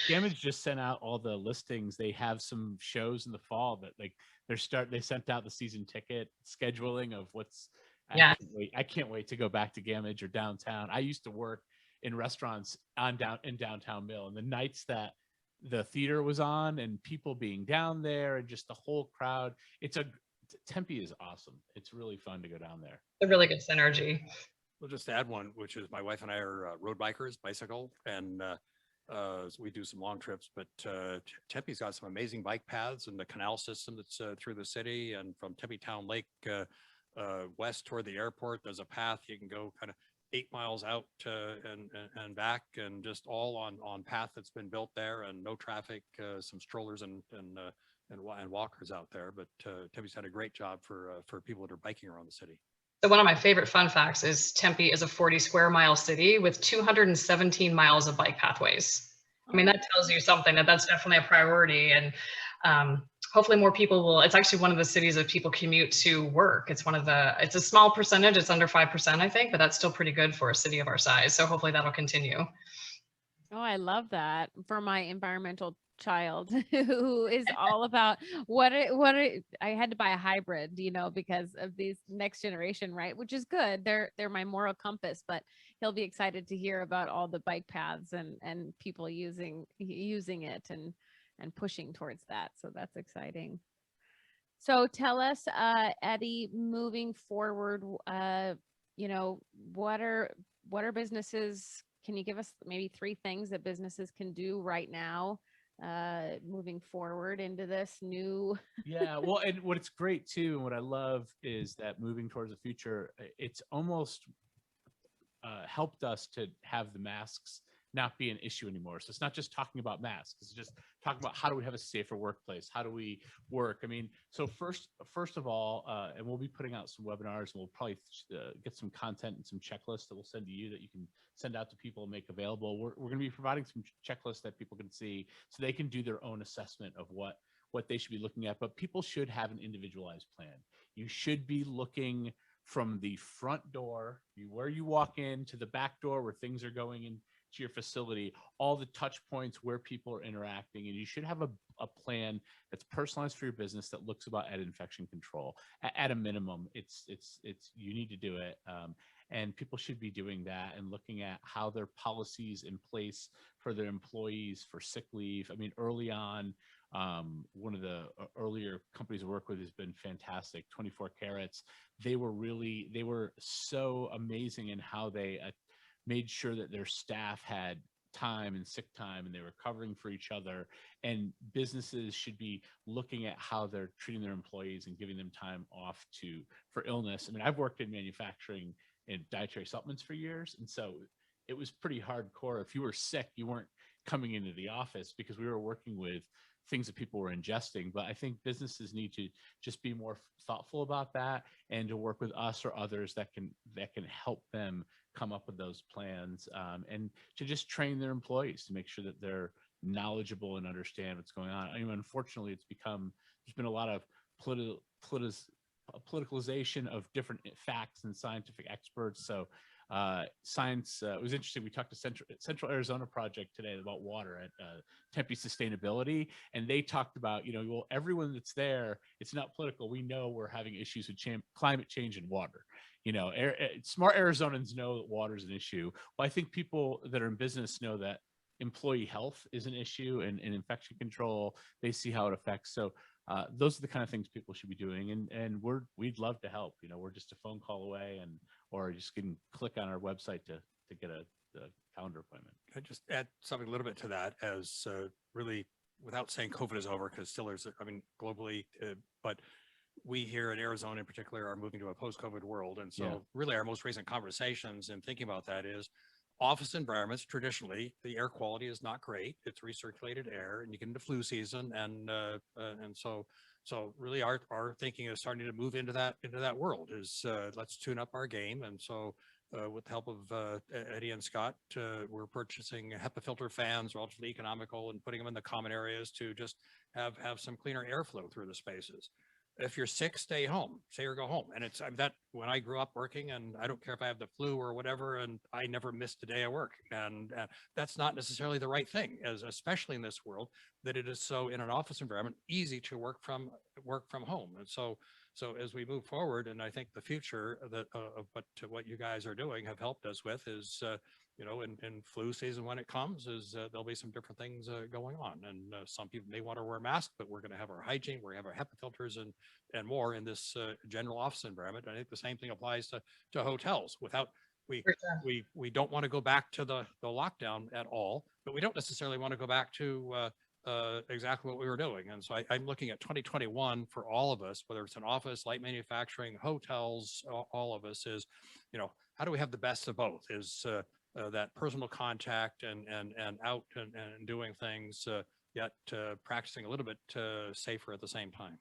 Gamage just sent out all the listings. They have some shows in the fall that they sent out the season ticket scheduling of what's. Yeah. I can't wait to go back to Gamage or downtown. I used to work in restaurants in downtown Mill, and the nights that the theater was on and people being down there and just the whole crowd, Tempe is awesome. It's really fun to go down there. A really good synergy. We'll just add one, which is my wife and I are road bikers, bicycle, and we do some long trips, but Tempe's got some amazing bike paths and the canal system that's through the city, and from Tempe Town Lake west toward the airport, there's a path you can go kind of 8 miles out and back, and just all on path that's been built there, and no traffic, some strollers and walkers out there. But Tempe's had a great job for people that are biking around the city. So one of my favorite fun facts is Tempe is a 40 square mile city with 217 miles of bike pathways. I mean, that tells you something, that's definitely a priority. And hopefully more people will. It's actually one of the cities that people commute to work. It's a small percentage. It's under 5%, I think, but that's still pretty good for a city of our size. So hopefully that'll continue. Oh, I love that. For my environmental child who is all about I had to buy a hybrid, because of these next generation, right? Which is good. They're my moral compass, but he'll be excited to hear about all the bike paths and people using it and pushing towards that. So that's exciting. So tell us, Eddie, moving forward, what are businesses, can you give us maybe 3 things that businesses can do right now, moving forward into this new? Yeah, well, and what's great too, and what I love is that moving towards the future, it's almost helped us to have the masks not be an issue anymore. So it's not just talking about masks, it's just talking about how do we have a safer workplace? How do we work? I mean, so first of all, and we'll be putting out some webinars, and we'll probably get some content and some checklists that we'll send to you that you can send out to people and make available. We're going to be providing some checklists that people can see so they can do their own assessment of what they should be looking at. But people should have an individualized plan. You should be looking from the front door, where you walk in, to the back door where things are going into your facility, all the touch points where people are interacting, and you should have a plan that's personalized for your business that looks at infection control. At a minimum, it's you need to do it, and people should be doing that and looking at how their policies in place for their employees for sick leave. I mean, early on, one of the earlier companies I work with has been fantastic. 24 Carats. They were so amazing in how they made sure that their staff had time and sick time, and they were covering for each other. And businesses should be looking at how they're treating their employees and giving them time off for illness. I mean, I've worked in manufacturing and dietary supplements for years, and so it was pretty hardcore. If you were sick, you weren't coming into the office because we were working with things that people were ingesting. But I think businesses need to just be more thoughtful about that, and to work with us or others that can help them come up with those plans, and to just train their employees to make sure that they're knowledgeable and understand what's going on. I mean, unfortunately, there's been a lot of politicalization of different facts and scientific experts. So science, it was interesting. We talked to Central Arizona Project today about water at Tempe Sustainability, and they talked about, well, everyone that's there, it's not political. We know we're having issues with climate change and water. Smart Arizonans know that water is an issue. Well, I think people that are in business know that employee health is an issue, and infection control, they see how it affects. So those are the kind of things people should be doing, and we'd love to help. We're just a phone call away, or just can click on our website to get a calendar appointment. Can I just add something a little bit to that, as really, without saying COVID is over, because still there's, I mean, globally, but we here in Arizona in particular are moving to a post-COVID world. And so really our most recent conversations and thinking about that is office environments. Traditionally, the air quality is not great. It's recirculated air, and you get into flu season. And so really our thinking is starting to move into that world is let's tune up our game. And so with the help of Eddie and Scott, we're purchasing HEPA filter fans, relatively economical, and putting them in the common areas to just have some cleaner airflow through the spaces. If you're sick, stay home, stay or go home. And it's that when I grew up working, and I don't care if I have the flu or whatever, and I never missed a day of work. And that's not necessarily the right thing, especially in this world, that it is so in an office environment easy to work from home. And so as we move forward, and I think the future that of what you guys are doing have helped us with is in flu season, when it comes, is there'll be some different things going on. And some people may want to wear masks, but we're going to have our hygiene, we're going to have our HEPA filters and more in this general office environment. I think the same thing applies to hotels. We don't want to go back to the lockdown at all, but we don't necessarily want to go back to exactly what we were doing. And so I'm looking at 2021 for all of us, whether it's an office, light manufacturing, hotels, all of us, is, how do we have the best of both? Is that personal contact and out and doing things, yet practicing a little bit safer at the same time.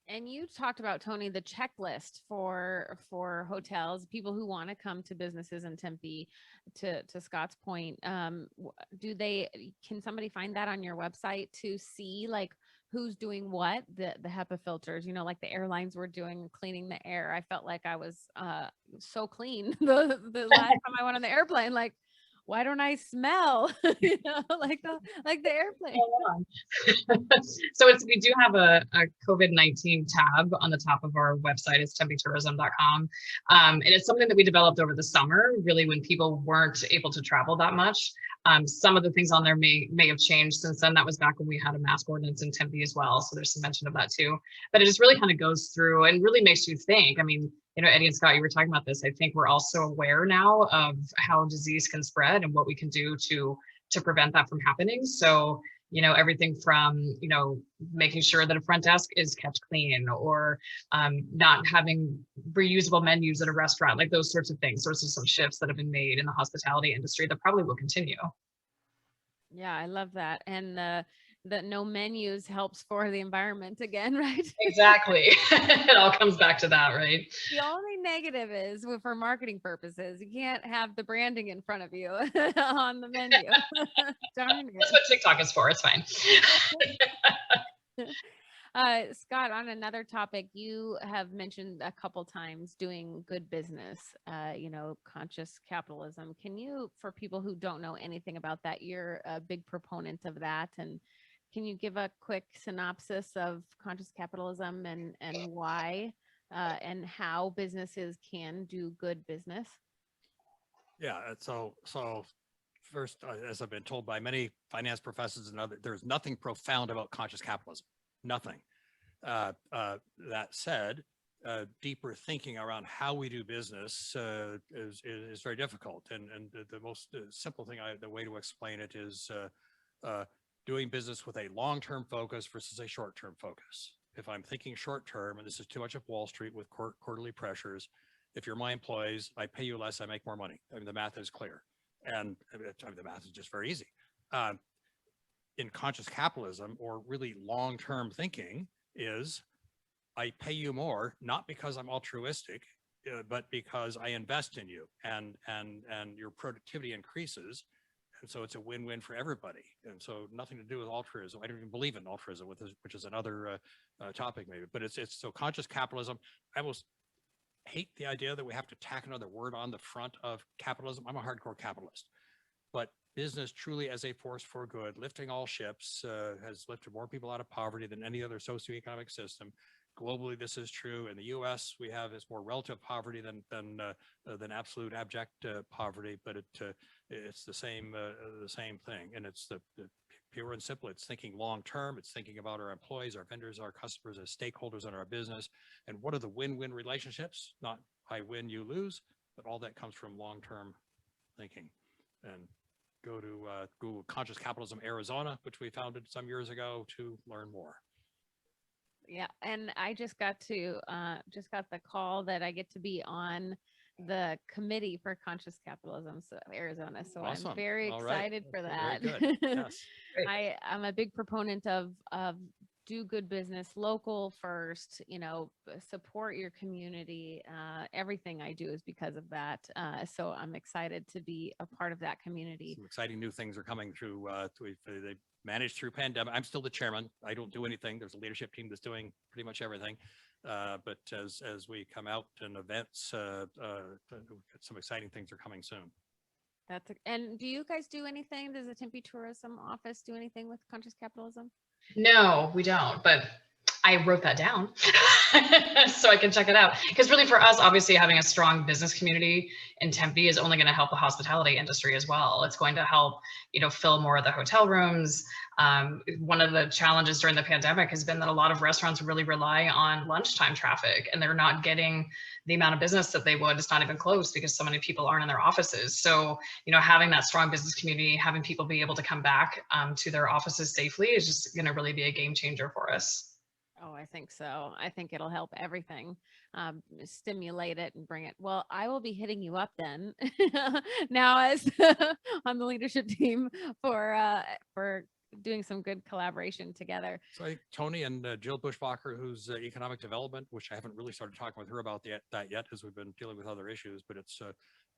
And you talked about, Toni, the checklist for hotels, people who want to come to businesses in Tempe. To Scott's point, can somebody find that on your website to see like who's doing what? The HEPA filters, like the airlines were doing, cleaning the air. I felt like I was so clean the last time I went on the airplane. Like, why don't I smell? Like the airplane. So we do have a COVID-19 tab on the top of our website. It's TempeTourism.com. And it's something that we developed over the summer, really when people weren't able to travel that much. Some of the things on there may have changed since then. That was back when we had a mask ordinance in Tempe as well. So there's some mention of that too. But it just really kind of goes through and really makes you think. I mean, Eddie and Scott, you were talking about this. I think we're also aware now of how disease can spread and what we can do to prevent that from happening. So, everything from, making sure that a front desk is kept clean, or not having reusable menus at a restaurant, like those sorts of things. Sorts of some shifts that have been made in the hospitality industry that probably will continue. Yeah, I love that. And the no menus helps for the environment again, right? Exactly. It all comes back to that, right? The only negative is for marketing purposes, you can't have the branding in front of you on the menu. Darn it. That's what TikTok is for. It's fine. Scott, on another topic, you have mentioned a couple times doing good business, conscious capitalism. Can you, for people who don't know anything about that, you're a big proponent of that. And can you give a quick synopsis of conscious capitalism and why and how businesses can do good business? Yeah. So first, as I've been told by many finance professors and others, there's nothing profound about conscious capitalism. Nothing. That said, deeper thinking around how we do business is very difficult. And the most simple thing, the way to explain it is doing business with a long-term focus versus a short-term focus. If I'm thinking short-term, and this is too much of Wall Street with quarterly pressures, if you're my employees, I pay you less, I make more money. I mean, the math is clear. And the math is just very easy. In conscious capitalism, or really long-term thinking, is I pay you more, not because I'm altruistic, but because I invest in you and your productivity increases. And so it's a win-win for everybody. And so nothing to do with altruism. I don't even believe in altruism, which is another topic maybe, but it's so conscious capitalism. I almost hate the idea that we have to tack another word on the front of capitalism. I'm a hardcore capitalist, but business truly as a force for good, lifting all ships, has lifted more people out of poverty than any other socioeconomic system. Globally, this is true. In the U.S., we have more relative poverty than absolute abject poverty, but it's the same thing. And it's the pure and simple. It's thinking long term. It's thinking about our employees, our vendors, our customers as stakeholders in our business. And what are the win-win relationships? Not I win, you lose, but all that comes from long term thinking. And go to Google Conscious Capitalism Arizona, which we founded some years ago, to learn more. Yeah, and I just got the call that I get to be on the committee for conscious capitalism, so Arizona. So awesome. I'm very excited for that. Very good. Yes. I'm a big proponent of do good business, local first, support your community. Everything I do is because of that. So I'm excited to be a part of that community. Some exciting new things are coming through. They managed through pandemic. I'm still the chairman. I don't do anything. There's a leadership team that's doing pretty much everything. But as we come out in events, some exciting things are coming soon. And do you guys do anything? Does the Tempe Tourism Office do anything with conscious capitalism? No, we don't, but I wrote that down so I can check it out. Because really for us, obviously having a strong business community in Tempe is only going to help the hospitality industry as well. It's going to help, fill more of the hotel rooms. One of the challenges during the pandemic has been that a lot of restaurants really rely on lunchtime traffic, and they're not getting the amount of business that they would. It's not even close because so many people aren't in their offices. So, having that strong business community, having people be able to come back to their offices safely is just going to really be a game changer for us. Oh, I think so. I think it'll help everything, stimulate it and bring it. Well, I will be hitting you up then now as on the leadership team for doing some good collaboration together. So I think Toni and Jill Bushbacher, who's economic development, which I haven't really started talking with her about that yet, as we've been dealing with other issues, but it's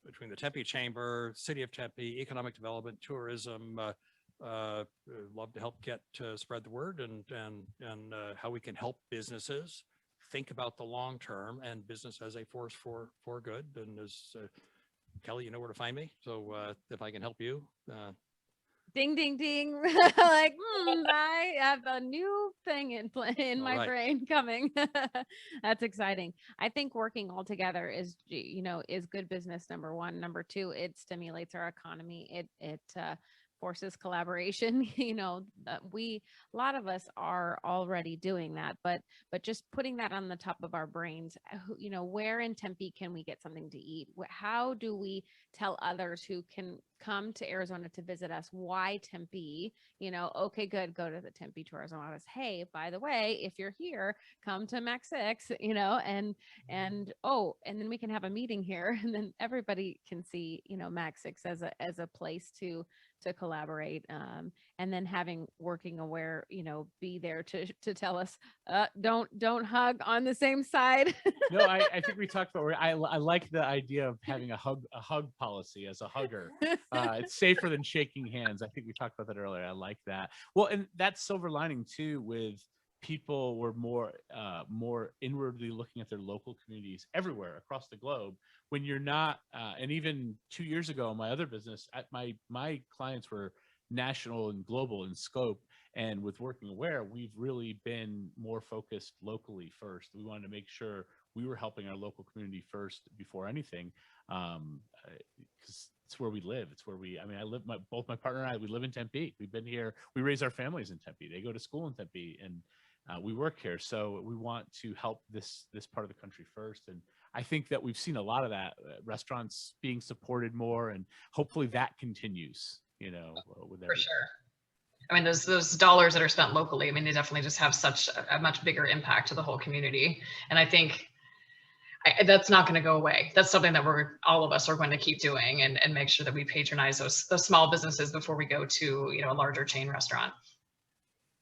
between the Tempe Chamber, City of Tempe, economic development, tourism, love to help spread the word and how we can help businesses think about the long term and business as a force for good. And as Kelly, you know where to find me. So if I can help you, Ding, ding, ding. Like, I have a new thing in my brain coming. That's exciting. I think working all together is, is good business. Number one. Number two, it stimulates our economy. It forces collaboration. A lot of us are already doing that, but just putting that on the top of our brains, where in Tempe can we get something to eat? How do we tell others who can come to Arizona to visit us why Tempe? Okay, good, go to the Tempe Tourism Office. Hey, by the way, if you're here, come to Max 6, and then we can have a meeting here, and then everybody can see, Max 6 as a place to collaborate, and then having WorkingAware, be there to tell us, don't hug on the same side. No, I think we talked about, I like the idea of having a hug policy as a hugger. It's safer than shaking hands. I think we talked about that earlier. I like that. Well, and that's silver lining too, with people were more inwardly looking at their local communities everywhere across the globe. When you're not, and even 2 years ago, my other business, my clients were national and global in scope. And with WorkingAware, we've really been more focused locally first. We wanted to make sure we were helping our local community first before anything, because it's where we live. It's where both my partner and I, we live in Tempe. We've been here. We raise our families in Tempe. They go to school in Tempe, and we work here. So we want to help this part of the country first. And I think that we've seen a lot of that, restaurants being supported more, and hopefully that continues, with For sure. I mean, those dollars that are spent locally, I mean, they definitely just have such a much bigger impact to the whole community. And I think that's not going to go away. That's something that all of us are going to keep doing, and make sure that we patronize those small businesses before we go to, a larger chain restaurant.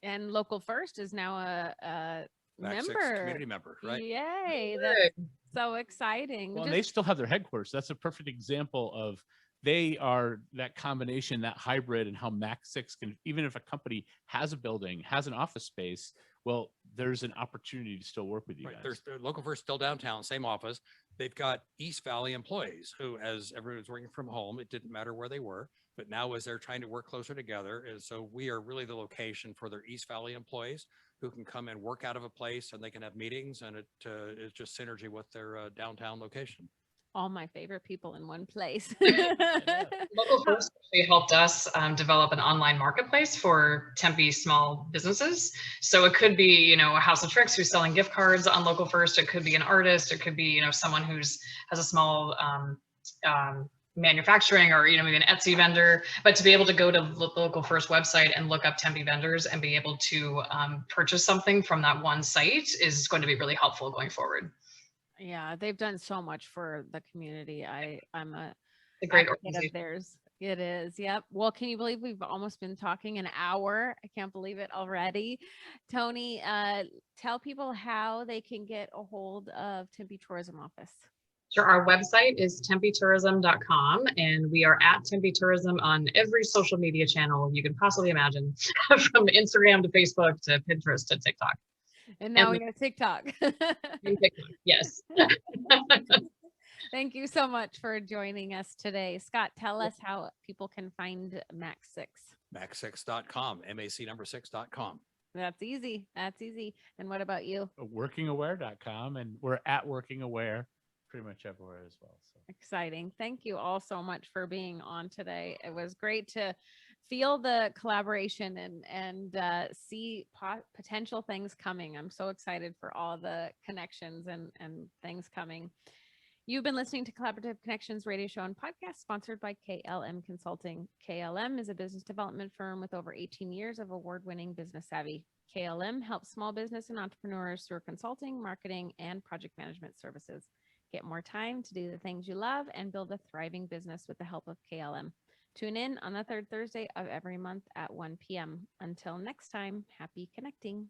And Local First is now a community member, right? Yay. That's so exciting. Well, they still have their headquarters. That's a perfect example of, they are that combination, that hybrid, and how Max 6 can, even if a company has a building, has an office space, well, there's an opportunity to still work with you guys. There's Local First still downtown, same office. They've got East Valley employees who, as everyone was working from home, it didn't matter where they were, but now as they're trying to work closer together, and so we are really the location for their East Valley employees who can come and work out of a place, and they can have meetings, and it's just synergy with their downtown location. All my favorite people in one place. Local First actually helped us develop an online marketplace for Tempe small businesses. So it could be, a House of Tricks who's selling gift cards on Local First. It could be an artist. It could be, someone has a small manufacturing, or maybe an Etsy vendor. But to be able to go to the Local First website and look up Tempe vendors and be able to purchase something from that one site is going to be really helpful going forward. Yeah, they've done so much for the community. I'm a great advocate of theirs. It is. Yep. Well, can you believe we've almost been talking an hour? I can't believe it already. Toni, tell people how they can get a hold of Tempe Tourism Office. Sure. Our website is tempetourism.com, and we are at Tempe Tourism on every social media channel you can possibly imagine, from Instagram to Facebook to Pinterest to TikTok. And now we got TikTok. Yes. Thank you so much for joining us today. Scott, tell us how people can find Max 6. Max6.com, MAC6.com. That's easy. That's easy. And what about you? WorkingAware.com, and we're at WorkingAware pretty much everywhere as well. So exciting. Thank you all so much for being on today. It was great to feel the collaboration and see potential things coming. I'm so excited for all the connections and things coming. You've been listening to Collaborative Connections radio show and podcast, sponsored by KLM Consulting. KLM is a business development firm with over 18 years of award-winning business savvy. KLM helps small business and entrepreneurs through consulting, marketing, and project management services. Get more time to do the things you love and build a thriving business with the help of KLM. Tune in on the third Thursday of every month at 1 p.m. Until next time, happy connecting.